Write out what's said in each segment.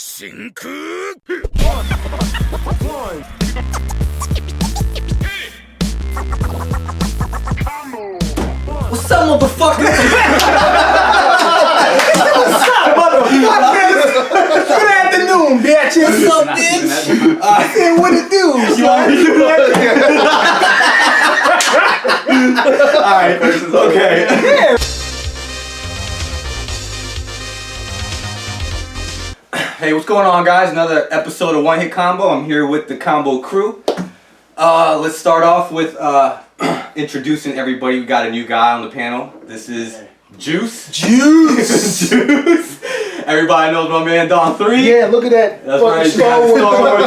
真空 What's up, motherfucker? Good afternoon, bitches. What's up, bitch? I said, what it do? Alright, okay. Hey, what's going on, guys? Another episode of One Hit Combo. I'm here with the Combo crew. Let's start off with introducing everybody. We got a new guy on the panel. This is Juice. Juice! Everybody knows my man Don 3. Yeah, look at that. That's right. Star Wars.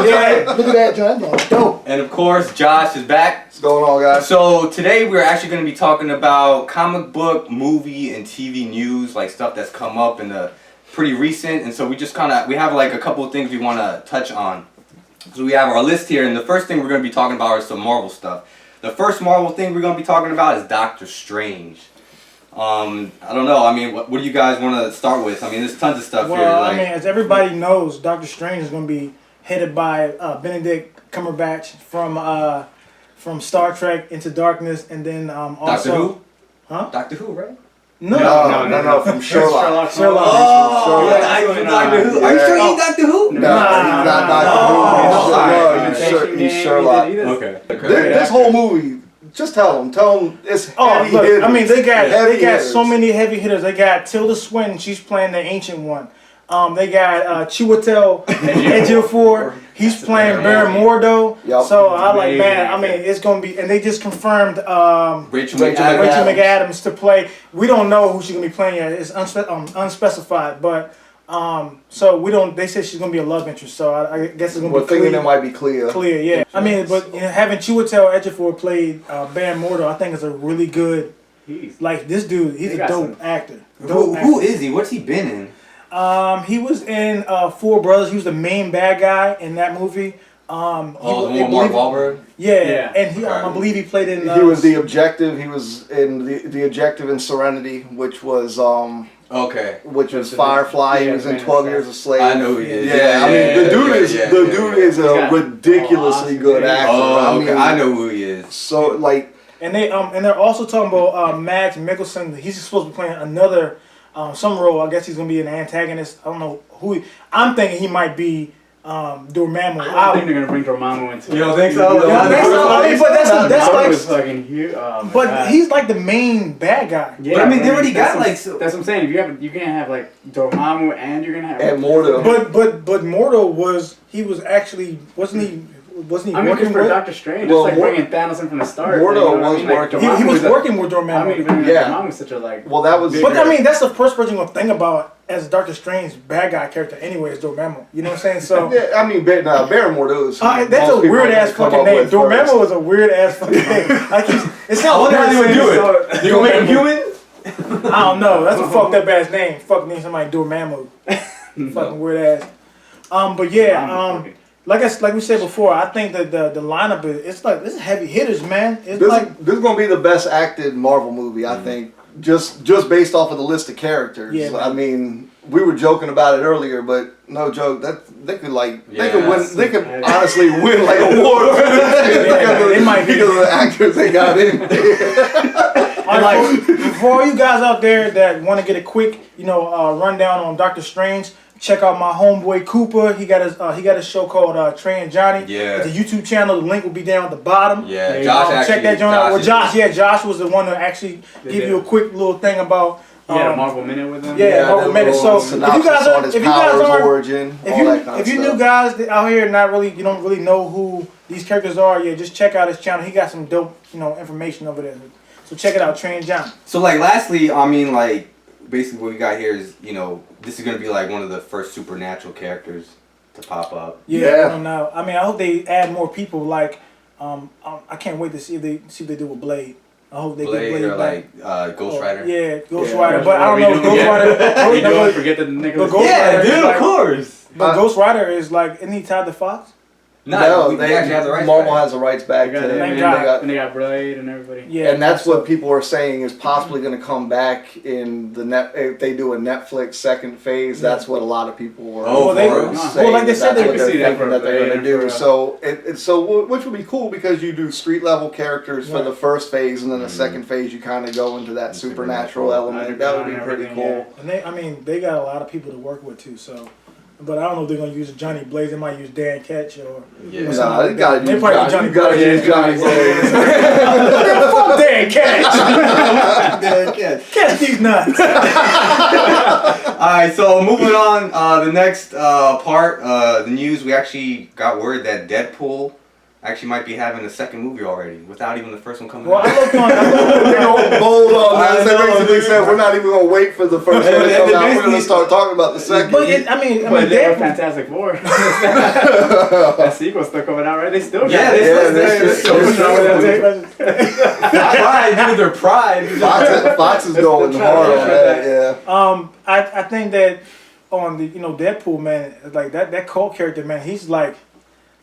Yeah, look at that, John. That's dope. And of course, Josh is back. What's going on, guys? So today we're actually going to be talking about comic book, movie, and TV news, like stuff that's come up in the pretty recent. And so we just we have like a couple of things we want to touch on. So we have our list here, and the first thing we're going to be talking about is some Marvel stuff. The first Marvel thing we're going to be talking about is Doctor Strange. I don't know. I mean, what do you guys want to start with? I mean, there's tons of stuff here. Well, I mean, as everybody knows, Doctor Strange is going to be headed by Benedict Cumberbatch from Star Trek Into Darkness, and then also Doctor Who? Huh? Doctor Who, right? No, From Sherlock. Sherlock. Oh, Doctor Who. Are you sure he's Doctor Who? No, he's not Doctor Who. He's Sherlock. Okay. This whole movie, just tell them it's heavy Look, hitters. I mean, they got hitters. so many heavy hitters. They got Tilda Swinton, she's playing the Ancient One. They got Chiwetel Ejiofor, he's playing Baron Mordo. Yep. So I like, man, I mean, it's gonna be, and they just confirmed Rachel Rachel McAdams. McAdams to play. We don't know who she's gonna be playing yet. It's unspecified, but so we don't. They said she's gonna be a love interest. So I guess it's gonna We're be thinking clear. it might be clear. Clear, yeah. I mean, but having Chiwetel Ejiofor play Baron Mordo, I think is a really good. Like this dude, he's a dope actor. Who is he? What's he been in? He was in Four Brothers. He was the main bad guy in that movie. The one with Mark Wahlberg? Yeah, and he, I believe he played in. He was the Objective. He was in the Objective in Serenity, which was Okay. which was Firefly. He was in 12 Years a Slave. I know who he is. Yeah, I mean the dude is a ridiculously good actor. Oh, okay. I know who he is. So like. And they're also talking about Mads Mikkelsen. He's supposed to be playing another some role. I guess he's gonna be an antagonist. I don't know who. I'm thinking he might be Dormammu. I don't think they're gonna bring Dormammu into it. You don't think so? I mean, but that's Dormammu like. was fucking huge. But he's like the main bad guy. Yeah, But I mean, they already got like. that's what I'm saying. If you can't have like Dormammu and you're gonna have And Mordo. But Mordo wasn't he I mean, working for with? Doctor Strange, Well, it's like bringing Thanos in from the start. Mordo you know what was I mean? Like, working. Dormammu He was a- working with I Dormammu. mean, Yeah. Dormammu's such a like. Well, that was. But I mean, that's the first person you're gonna think about as Doctor Strange bad guy character anyway is Dormammu. You know what I'm saying? So Yeah, I mean, Baron Mordo is. that's a most people weird ass come fucking up name. with first. Dormammu is a weird ass fucking name. Like it's I not wonder how they would do it. You gonna make him human? I don't know. That's a fucked up ass name. Fuck name somebody Dormammu. Fucking weird ass. But yeah. Like we said before, I think that the lineup it's like heavy hitters, man. It's This is gonna be the best acted Marvel movie, I think. Just based off of the list of characters. Yeah, I mean, we were joking about it earlier, but no joke. They could honestly win like awards because of the actors they got in. For all you guys out there that want to get a quick, rundown on Doctor Strange, check out my homeboy Cooper. He got a show called Trey and Johnny. Yeah. It's a YouTube channel. The link will be down at the bottom. Yeah, Josh check that joint out. Well, Josh was the one to actually give did. you a quick little thing about. Yeah, Marvel Minute with him. Yeah, Marvel Minute. So if you guys on his origin, all that kind if of you stuff. new guys out here you don't really know who these characters are, just check out his channel. He got some dope, information over there. So check it out, Trey and Johnny. So like, lastly, I mean, like, basically what we got here is, this is gonna be like one of the first supernatural characters to pop up. Yeah. I don't know. I mean, I hope they add more people. Like, I can't wait to see if they do with Blade. I hope they get Blade or back. like Ghost Rider. Yeah, Ghost Rider. But I don't know if Ghost Rider. We don't forget the Nicholas. Ghost Rider is like- course. But Ghost Rider is like, isn't he tied to Fox? No, they actually have the rights Marvel back. has the rights back They got to him, and and they God. they got Blade and everybody. Yeah, and that's what people are saying is possibly going to come back in the if they do a Netflix second phase. That's what a lot of people were Oh, saying. like they said, that's they what could see they're that thinking that they're going to do. for- So which would be cool because you do street level characters for Right. the first phase, and then the second phase you kind of go into that supernatural element. That would be pretty cool. And they got a lot of people to work with too. So, but I don't know if they're gonna use Johnny Blaze. They might use Dan Ketch or Yeah. Nah, they gotta They use probably Johnny. Johnny You gotta Blaze. use Johnny Blaze. fuck Dan Ketch. Catch these nuts. Alright, so moving on, the next part, the news, we actually got word that Deadpool actually might be having a second movie already, without even the first one coming Well, out. I looked on. They're going bold on I this. They know, basically dude. said we're not even gonna wait for the first one to They come out. We're basically- gonna start talking about the second. But I But mean, they were Deadpool. Fantastic Four. That sequel's still coming out, right? They still Yeah, got they it. still- They're still pushing over that tape. Pride, dude, their pride. Fox is going hard on that. Yeah. I think that on the Deadpool, man, like that Colt character, man, he's like,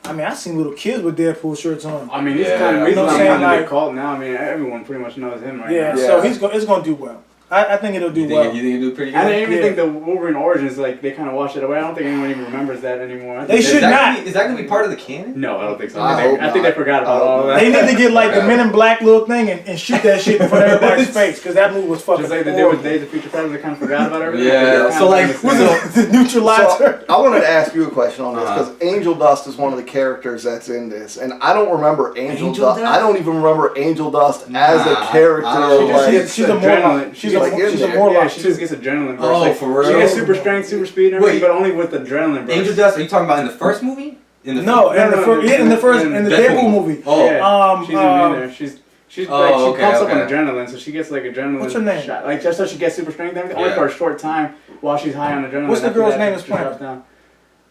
I mean, I seen little kids with Deadpool shirts on. I mean, he's Yeah. kind of You know what I'm kind saying? of a cult now. I mean, everyone pretty much knows him right Yeah, now. so it's gonna do well. I think it'll do You well. think you do pretty good? I didn't even Yeah. think the Wolverine origins, like, they kind of washed it away. I don't think anyone even remembers that anymore. I They think should Is that not. gonna be- Is that gonna be part of the canon? No, I don't think so. I I think, hope I think they not. forgot I about hope all of that. They need to get like the Men in Black little thing and shoot that shit in front of everybody's face because that movie was fucking Just like they did with Days of Future Past, they kind of forgot about everything. Yeah, They kinda so, like, did the was same. it- the neutralizer. So, I wanted to ask you a question on this Uh-huh. because Angel Dust is one of the characters that's in this, and I don't remember Angel Dust. Dust? I don't even remember Angel Dust as a Nah, character. I don't know. like, She's a adrenaline. Morlock. She's Like in a there. Morlock. Yeah, she just gets adrenaline burst. Oh, like, for real? She gets super strength, super speed, and everything, Wait. but only with adrenaline burst. Angel Dust, are you talking about in the first movie? In the No, in the no, first, in the Deadpool movie. Oh. Yeah, she's in there. She's Oh, like she okay, pumps up okay. on adrenaline, so she gets like adrenaline. What's her name? Shot. Like just so she gets super strength, and everything, only Yeah. for a short time while she's high on adrenaline. What's the After girl's that, name that's she drops playing? down.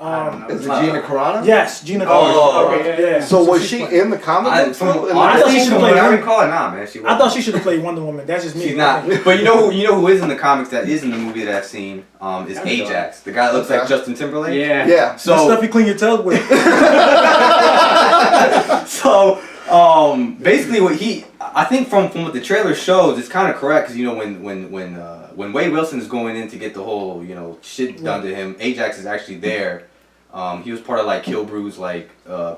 I don't know. Is it Gina Carano? Yes, Gina. Oh, Carano. okay, yeah. So was she's she playing- in the comic I, books? from, though? honestly, thought she should from play what I Wonder- recall, nah, man. She I thought she should have played Wonder Woman. That's just me. She's not. But you know who is in the comics that is in the movie that I've seen is Yeah. Ajax. The guy that looks like Okay. Justin Timberlake. Yeah. Yeah. The So stuff you clean your toes with. so basically what I think from what the trailer shows, it's kind of correct because when Wade Wilson is going in to get the whole shit done to him, Ajax is actually there. He was part of like Kilbrew's like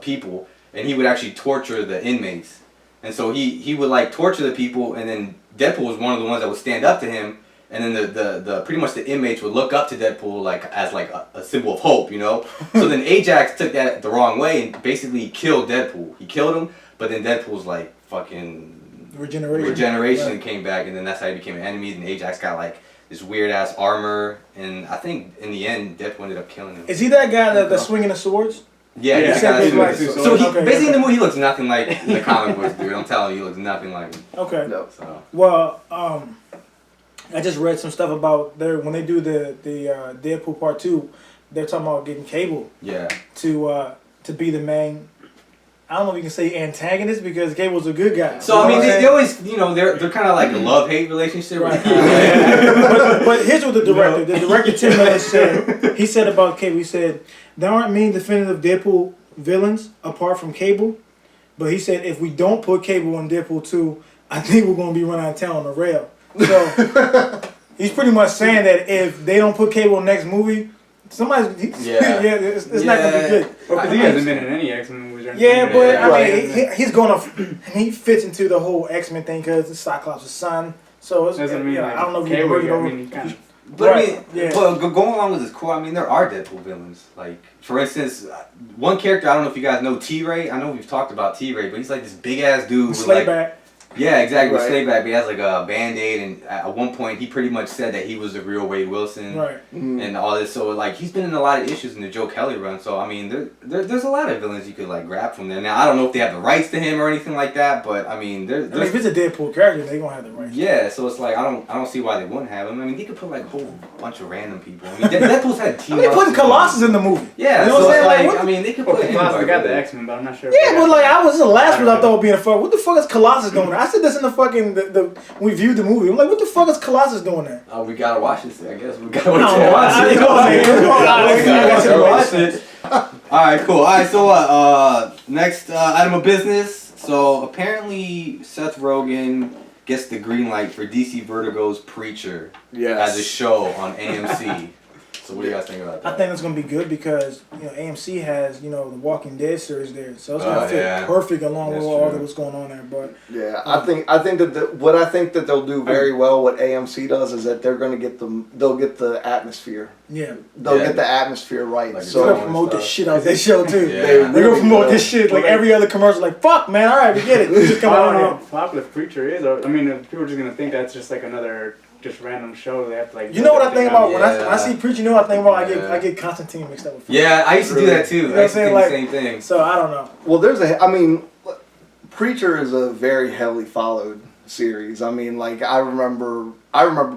people, and he would actually torture the inmates, and so he would like torture the people, and then Deadpool was one of the ones that would stand up to him, and then the pretty much the inmates would look up to Deadpool like as like a symbol of hope, So then Ajax took that the wrong way and basically killed Deadpool. He killed him, but then Deadpool's like fucking regeneration Right. came back, and then that's how he became an enemy. And Ajax got like this weird ass armor, and I think in the end Deadpool ended up killing him. Is he that guy that's swinging the swords? Yeah, Yeah, he's got exactly right. so he Okay, basically in the okay. movie he looks nothing like in the comic books, dude. I'm telling you, he looks nothing like him. Okay. No. So Well, I just read some stuff about when they do the Deadpool Part 2, they're talking about getting Cable yeah, to be the main. I don't know if you can say antagonist because Cable's a good guy. so I mean You know they what always they're kind of like a love-hate relationship. Right. Right. but here's what the director Tim Miller said. He said about Cable. He said there aren't many definitive Deadpool villains apart from Cable, but he said if we don't put Cable in Deadpool 2, I think we're going to be running out of town on the rail. So he's pretty much saying that if they don't put Cable in the next movie, it's not going to be good. Well, 'cause he hasn't been in any X-Men movies or anything. Yeah, but I Right. mean, he's gonna he fits into the whole X-Men thing because it's Cyclops' son. So it's, Doesn't mean like I don't know if you can Cable, bring it over. I mean, he kinda, But I Right, mean, yeah. but going along with this core, I mean, there are Deadpool villains. Like, for instance, one character, I don't know if you guys know T-Ray. I know we've talked about T-Ray, but he's like this big-ass dude with like... Slayback. Yeah, exactly, with Right. Slayback. But he has like a Band-Aid, and at one point, he pretty much said that he was the real Wade Wilson. Right. And all this, so like he's been in a lot of issues in the Joe Kelly run. So I mean, there's a lot of villains you could like grab from there. Now I don't know if they have the rights to him or anything like that, but I mean, I mean, if there's it's a Deadpool character, they gonna have the right. yeah. So it's like I don't see why they wouldn't have him. I mean, he could put like a whole bunch of random people. I mean, Deadpool's had team. They putting Colossus in the movie. Yeah, You know what so I'm it's saying? Like, like what I mean, they could put well, anybody. Colossus got the really. X-Men, but I'm not sure. Yeah, but like I was the last one I thought would be in the fuck. What the fuck is Colossus doing there? I said this in the fucking when we viewed the movie. I'm like, what the fuck is Colossus doing there? Oh, we gotta watch this. I guess we gotta No, watch I ain't gonna say it. We gotta watch it. All right, cool. All right, so next item of business. So apparently Seth Rogen gets the green light for DC Vertigo's Preacher as a show on AMC. So what do you guys think about that? I think it's gonna be good because AMC has the Walking Dead series there, so it's gonna fit perfect along with all what's going on there. But I think that what I think that they'll do very well, what AMC does, is that they're gonna get they'll get the atmosphere. Yeah, they'll get the atmosphere right. Like so they'll promote this shit out their show too. They're gonna promote this shit like every other commercial. Like fuck, man, all right, we get it. Just come on. How popular Preacher is. I mean, people are just gonna think that's just like another. Just random show they have to like. You know what I think about when I see Preacher? I think about I get Constantine mixed up with. Yeah, I used to do that too. You know what I'm saying? Like, the same thing. So I don't know. Well, Preacher is a very heavily followed series. I mean, like I remember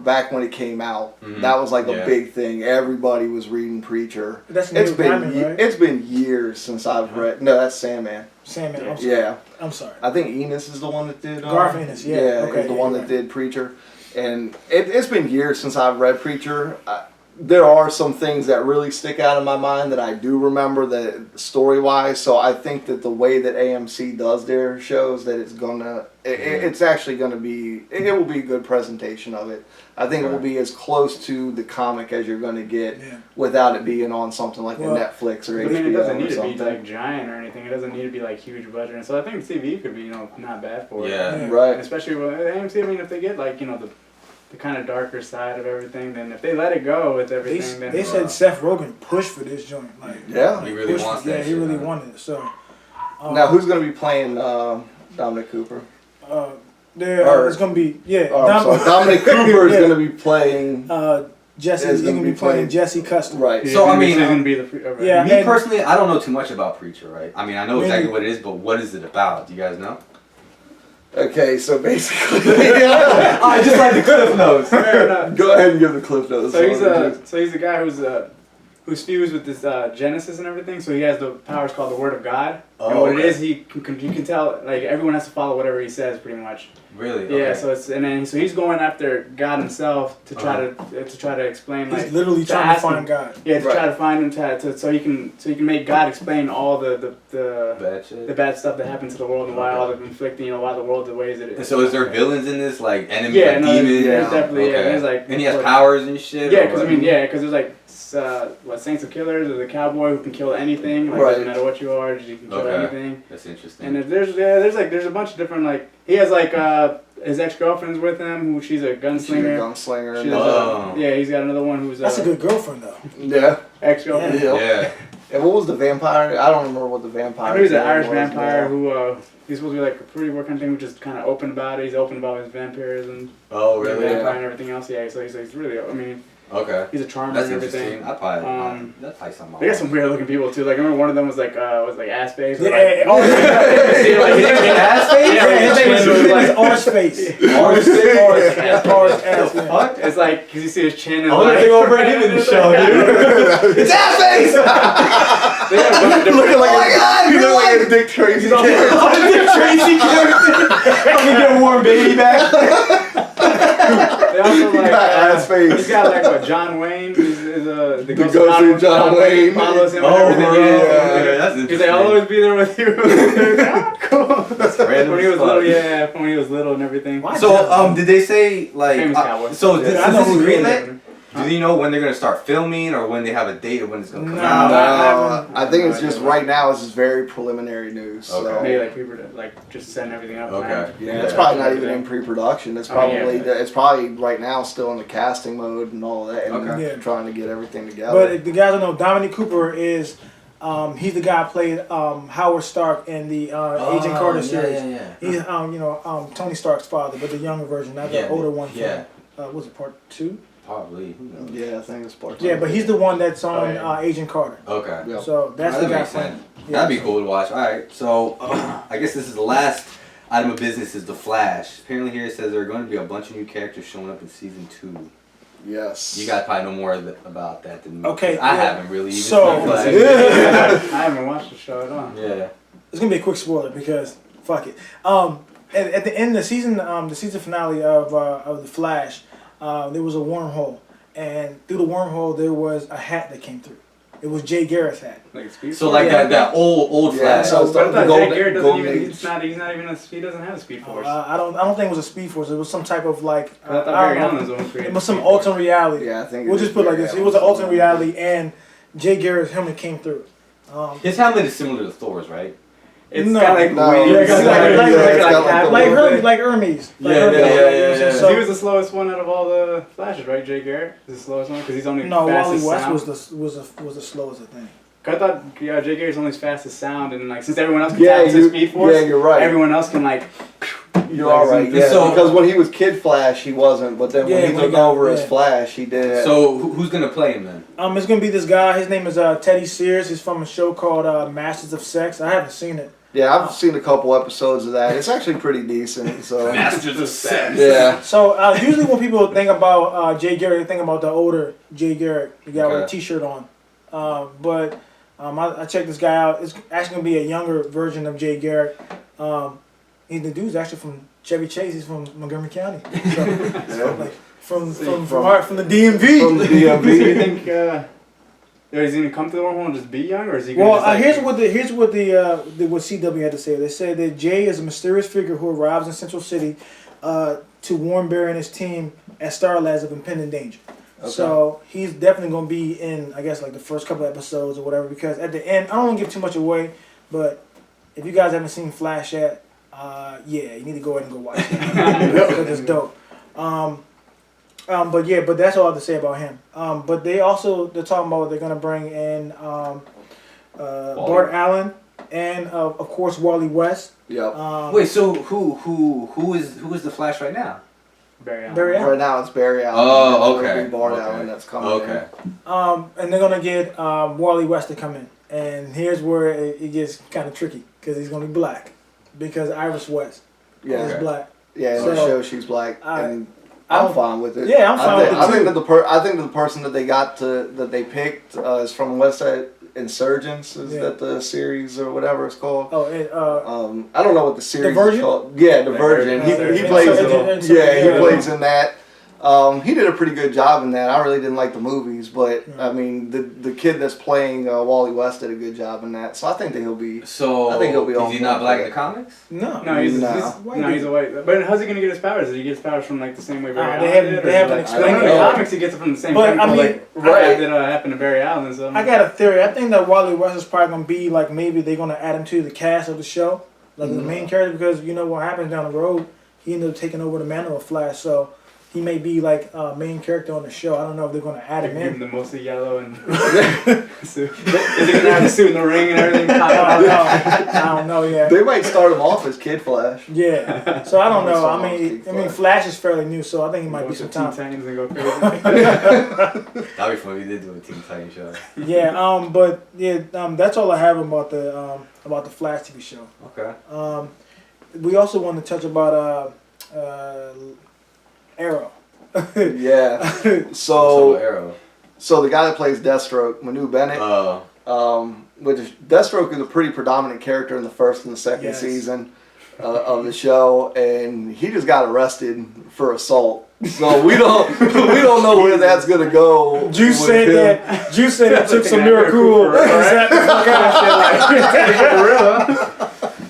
back when it came out. Mm-hmm. That was like a big thing. Everybody was reading Preacher. That's Neil Gaiman, right? It's been years since I've read. No, that's Sandman. Sandman. I'm sorry. Yeah. I'm sorry. I think Enos is the one that did. Garth Ennis. Yeah. Okay. Is the one that did Preacher. And it's been years since I've read Preacher. There are some things that really stick out in my mind that I do remember that story-wise. So I think that the way that AMC does their shows, that it's actually gonna be, it will be a good presentation of it. I think it will be as close to the comic as you're gonna get without it being on something like a Netflix or HBO. I mean, it doesn't need to be like giant or anything. It doesn't need to be like huge budget. And so I think TV could be not bad for it. Yeah. Right. And especially with AMC. I mean, if they get like the kind of darker side of everything, then if they let it go with everything, then they said Seth Rogen pushed for this joint. Like, he really wants that. Yeah, he really wanted it. So now, who's going to be playing Dominic Cooper? It's going to be Dominic Cooper is going to be playing. Jesse is going to be playing Jesse Custer. Right. So I mean, me personally, I don't know too much about Preacher. Right. I mean, I know exactly what it is, but what is it about? Do you guys know? Okay, so basically, I just like the cliff notes. Go ahead and give the cliff notes. So he's a guy who's fused with this Genesis and everything. So he has the powers called the Word of God. And what it is, you can tell like everyone has to follow whatever he says, pretty much. Really? Yeah. Okay. So he's going after God himself to try to explain. He's literally trying to find God. Yeah, to try to find him so he can make God explain all the bad stuff that happens to the world and why all the conflicting, why the world the ways it is. And so is there villains in this, like enemies, demons? There's Definitely. Yeah, there's like. And he has powers and shit. Yeah, because there's like. Saints of Killers, there's a cowboy who can kill anything, like doesn't matter what you are, you can kill anything. That's interesting. And there's a bunch of different like he has like his ex-girlfriend's with him, who she's a gunslinger. He's got another one who's that's a good girlfriend though. Yeah. Ex-girlfriend. Yeah. And what was the vampire? I don't remember what the vampire. I know he's an Irish vampire who he's supposed to be like a pretty work kind of thing, who's just kind of open about it. He's open about his vampirism. Oh really? Vampire and everything else. Yeah, so he's really. I mean. Okay. He's a charmer That's and everything. That's probably something. They got some weird looking people too. Like I remember one of them was like ass face. Yeah, ass face. Yeah, his name was Arch Face. Arch Face. Fuck. It's like because you see his chin. And I wonder if they're gonna bring him in the show, dude. It's ass face. Looking like you look like a Dick Tracy character. Dick Tracy character. I'm gonna get a warm baby back. They also like ass face. He's got like what John Wayne is the ghost of John Wayne follows him and everything. Yeah, that's interesting. He's like, I'll always be there with you. Cool. That's random. When he was little, when he was little and everything. So did they say like Famous cowboy. so this is greenlit? Huh? Do you know when they're gonna start filming or when they have a date of when it's gonna come out? No, I think it's just right now. It's just very preliminary news. Okay. So. Maybe like people like just setting everything up. Okay. Yeah, it's probably not even in pre-production. It's probably it's probably right now still in the casting mode and all of that, and trying to get everything together. But the guys don't know, Dominic Cooper is. He's the guy who played Howard Stark in the Agent Carter series. He's Tony Stark's father, but the younger version, not the older one. Was it part 2? Probably. Who knows? Yeah, I think it's part 2. Yeah, but he's the one that's on Agent Carter. Okay. Yep. So that's the guy playing. That'd be cool to watch. All right. So I guess this is the last item of business is The Flash. Apparently here it says there are going to be a bunch of new characters showing up in season 2. Yes. You guys probably know more about that than me. Okay. I haven't really. I haven't watched the show at all. Yeah. It's gonna be a quick spoiler because fuck it. At the end of the season finale of The Flash, there was a wormhole, and through the wormhole there was a hat that came through. it was Jay Garrett's hat. Like a speed So force? like Yeah. that old Yeah, Flash. so it's But I the thought golden, Jay Garrett doesn't golden even. age. He's not even. He doesn't have a speed force. I don't think it was a speed force. It was some type of like. I thought I Barry don't Allen know. was the one who created It was some Speed Force. alternate reality. Yeah, I think We'll just put it like this. It was an alternate reality, and Jay Garrett's helmet came through. His helmet is similar to Thor's, right? It's No. got like No, wings. it's It's got like- like- it's yeah, it's got like half the a Like little Hermes, bit. like Hermes. Like Yeah, Hermes. yeah. So, He was the slowest one out of all the Flashes, right? Jay Garrett is the slowest one because he's only no, Wally fastest West sound. was the slowest, I think. I thought Jay Garrett's only fastest sound, and like since everyone else can Yeah, tap into Speed Force, yeah, you're right. everyone else can like. You're all right. Yeah, So- because when he was Kid Flash, he wasn't. But then Yeah, when he when he took got- over as yeah. Flash, he did. So who's gonna play him then? It's gonna be this guy. His name is Teddy Sears. He's from a show called Masters of Sex. I haven't seen it. yeah, I've seen a couple episodes of that. It's actually pretty decent. So Masters of Sex. yeah, So usually when people think about Jay Garrett, they think about the older Jay Garrett, the guy with a Okay. T-shirt on. But I checked this guy out. It's actually gonna be a younger version of Jay Garrett. The dude's actually from Chevy Chase. He's from Montgomery County. So, like, from the DMV. from the Do you DMV. think is he gonna come to the wormhole and just be young, or is he? Well, Gonna just, like, here's what what CW had to say. They said that Jay is a mysterious figure who arrives in Central City to warn Barry and his team at Starlads of impending danger. Okay. So he's definitely going to be in, I guess, like the first couple episodes or whatever. Because at the end, I don't want to give too much away, but if you guys haven't seen Flash yet, yeah, you need to go ahead and go watch it because it's dope. But that's all I have to say about him. But they're talking about they're gonna bring in Bart Allen and of course Wally West. Yep. Wait, so who is the Flash right now? Barry Allen. Barry Allen. Right now it's Barry Allen. Oh, It'll okay. be Bart Okay. Allen that's coming. Okay. And they're gonna get Wally West to come in, and here's where it gets kind of tricky because he's gonna be black because Iris West In. Yeah. is Okay. black. Yeah. In the So, show, she's black, and I'm- I'm fine with it. Yeah, I'm fine with it I think too. that I think that the person that they picked is from West Side Insurgents. Is Yeah. that the series or whatever it's called? Oh, and I don't know what the series Virgin? is called. Yeah, the Virgin. Virgin. He plays in Insurgent. he Yeah. plays in that. He did a pretty good job in that. I really didn't like the movies, but I mean the kid that's playing Wally West did a good job in that. So I think that he'll be. So I think he'll be on is he not board black for in the that. comics? no, No, he's No. a white. But how's he gonna get his powers? Did he get his powers from like the same way Barry they Allen haven't- did? they or, haven't like, explained I know in it. the comics he gets it from the same. But, chemical, I mean, like, right. that happened to Barry Allen. So I got a theory. I think that Wally West is probably gonna be like maybe they're gonna add him to the cast of the show, like the main character, because you know what happens down the road. He ended up taking over the mantle of Flash, so he may be like main character on the show. I don't know if they're gonna add him give him in. the mostly yellow and suit. Is he gonna have a suit and the ring and everything? I don't know yet. They might start him off as Kid Flash. Yeah, so I don't know. Someone I mean, else keep Flash is fairly new, so I think it might Go be to some Teen time. Titans and go crazy. That'd be fun. We did do a Teen Titans show. Yeah, that's all I have about the Flash TV show. Okay. We also want to touch about Arrow. Yeah. So So Arrow. the guy that plays Deathstroke, Manu Bennett, which Deathstroke is a pretty predominant character in the first and the second Yes. season of the show, and he just got arrested for assault. So we don't know where that's gonna go. Juice with said him. that. Juice said it took some Like miracle. Miracle, right?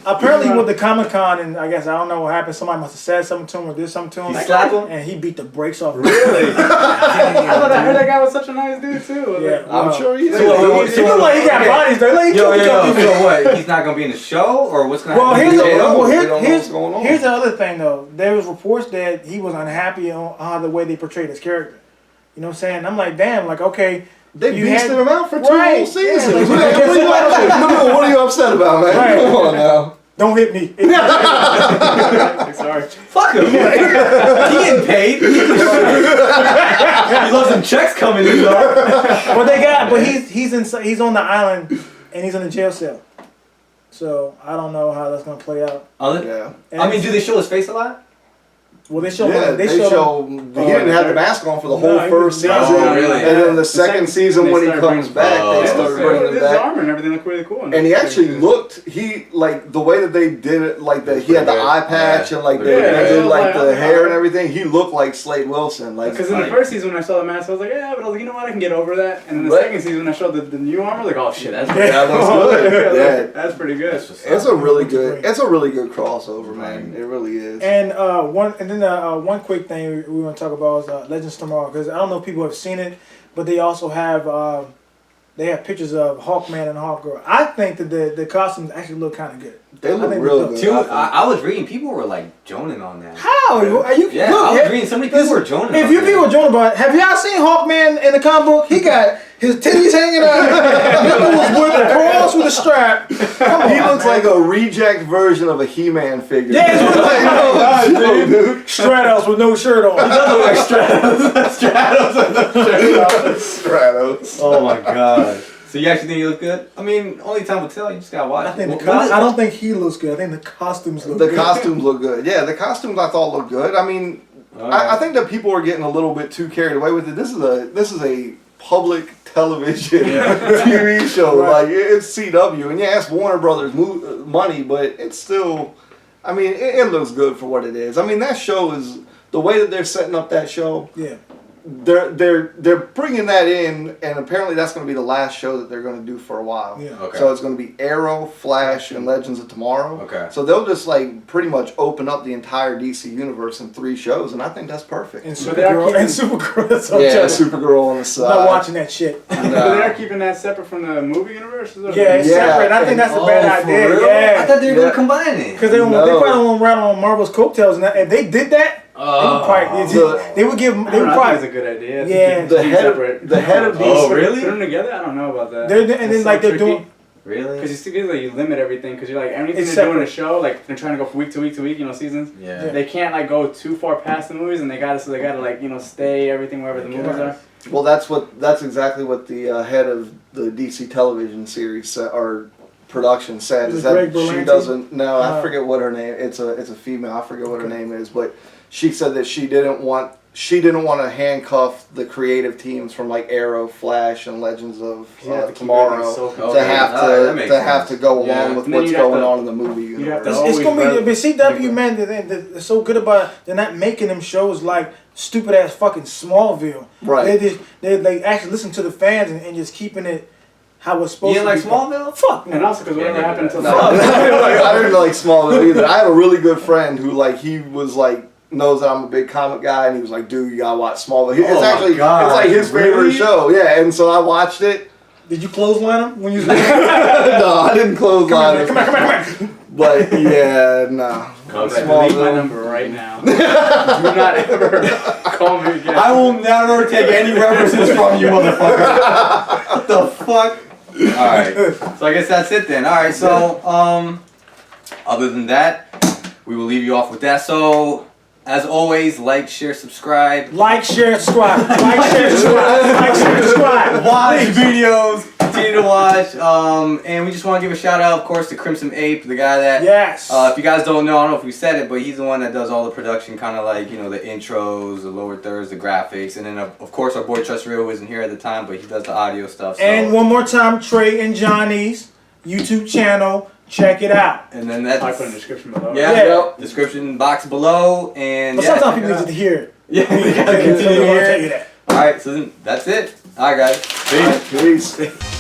Apparently, with the Comic-Con, and I guess I don't know what happened. Somebody must have said something to him or did something to him. He slapped him? and he beat the brakes off. Really? I thought I heard that guy was such a nice dude too. Yeah. I'm sure he is. So, He look like he got bodies though. Like, he Yo, killed people. so what? He's not gonna be in the show, or what's gonna Well, happen? here's in the, jail? We don't know what's going on. here's the other thing though. There was reports that he was unhappy on the way they portrayed his character. You know what I'm saying? I'm like, damn, like okay. They You beasted had- him out for 2 Right, whole seasons. yeah, like- What are you upset about, man? Right. Come on now. Don't hit me. Sorry. Fuck him. He getting paid. He loves some checks coming in. But he's on the island and he's in a jail cell. So I don't know how that's gonna play out. Yeah. I mean, do they show his face a lot? Well, they show. Yeah, they show. He didn't have the mask on for the whole first season. Oh, really? And then the second season, when he comes back, they started bringing him his back. armor and everything looked really cool. And he actually looked. He like the way that they did it, like he had the eye patch and like they did like the hair and everything. He looked like Slade Wilson. Like because in the first season when I saw the mask, I was like, yeah, but I was like, you know what, I can get over that. And in the second season when I showed the new armor, like, oh shit, that looks good. Yeah, that's pretty good. It's a really good. It's a really good crossover, man. It really is. And one quick thing we want to talk about is Legends Tomorrow, because I don't know if people have seen it, but they also have pictures of Hawkman and Hawkgirl. I think that the costumes actually look kind of good. They look real good. I was reading, people were like joning on that. How? Are you? Yeah, look, I was reading, so many people were joning. If you people are joning about it, have y'all seen Hawkman in the comic book? He got his titties hanging out. Nipples with a cross with a strap. Come on, he looks like a reject version of a He-Man figure. Yeah, it's like, dude. Stratos with no shirt on. He does look like Stratos. Stratos with no shirt on. Stratos. Oh my god. So you actually think he look good? I mean, only time will tell. You just gotta watch. I don't think he looks good. I think the costumes look good. The costumes look good. Yeah, the costumes I thought looked good. I mean, I think that people are getting a little bit too carried away with it. This is a public television TV show. Right. Like it's CW, and yeah, it's Warner Brothers money, but it's still. I mean, it looks good for what it is. I mean, that show is the way that they're setting up that show. Yeah. They're bringing that in, and apparently that's going to be the last show that they're going to do for a while. Yeah. Okay. So it's going to be Arrow, Flash, and Legends of Tomorrow. Okay. So they'll just like pretty much open up the entire DC universe in 3 shows, and I think that's perfect. And Supergirl. That's what I'm yeah, telling you. Supergirl on the side. I'm not watching that shit. But they're keeping that separate from the movie universe? Yeah, it's separate. I think that's a bad idea. Real? Yeah. I thought they were gonna combine it. Because they probably won't ride on Marvel's coattails, and if they did that, they would give. They would probably. That's a good idea. Yeah. The head of DC. Oh, really? Put them together? I don't know about that. And then like they're doing. Really? Because you limit everything. Because you're like anything It's they're doing in a show, like they're trying to go from week to week to week, seasons. Yeah. They can't like go too far past the movies, and they gotta like stay everything wherever the movies are. Well, that's exactly what the head of the DC television series or production said. Is that she doesn't? No, I forget what her name. It's a female. I forget what her name is, but she said that she didn't want to handcuff the creative teams from like Arrow, Flash, and Legends of Tomorrow to have to go along with what's going on in the movie universe. It's gonna be, but CW man, they're so good about it. They're not making them shows like stupid ass fucking Smallville. Right. They like actually listen to the fans and just keeping it how it's supposed to be. You didn't like Smallville? Fuck. And also because whatever happened to I didn't like Smallville either. I have a really good friend who he was like knows that I'm a big comic guy, and he was like, "Dude, you gotta watch Smallville." It's it's like his favorite show. Yeah, and so I watched it. Did you clothesline him when you? No, I didn't clothesline him. Come here. But yeah, no. Delete my number right now. Do not ever call me again. I will never take any references from you, motherfucker. What the fuck? Alright. So I guess that's it then. Alright, so other than that, we will leave you off with that. So as always, like, share, subscribe. Like, share, subscribe. Like, share, subscribe. Like, share, subscribe. Watch videos. Continue to watch. And we just want to give a shout out, of course, to Crimson Ape, the guy that. Yes. If you guys don't know, I don't know if we said it, but he's the one that does all the production, kind of like, the intros, the lower thirds, the graphics, and then of course our boy Trust Real, who isn't here at the time, but he does the audio stuff. So. And one more time, Trey and Johnny's YouTube channel. Check it out. And then that's. I put in the description below. Yeah. Description box below, and. But sometimes people need to hear it. Yeah, we gotta continue to hear tell you it. that. Alright, so then that's it. Alright, guys. Peace. Peace.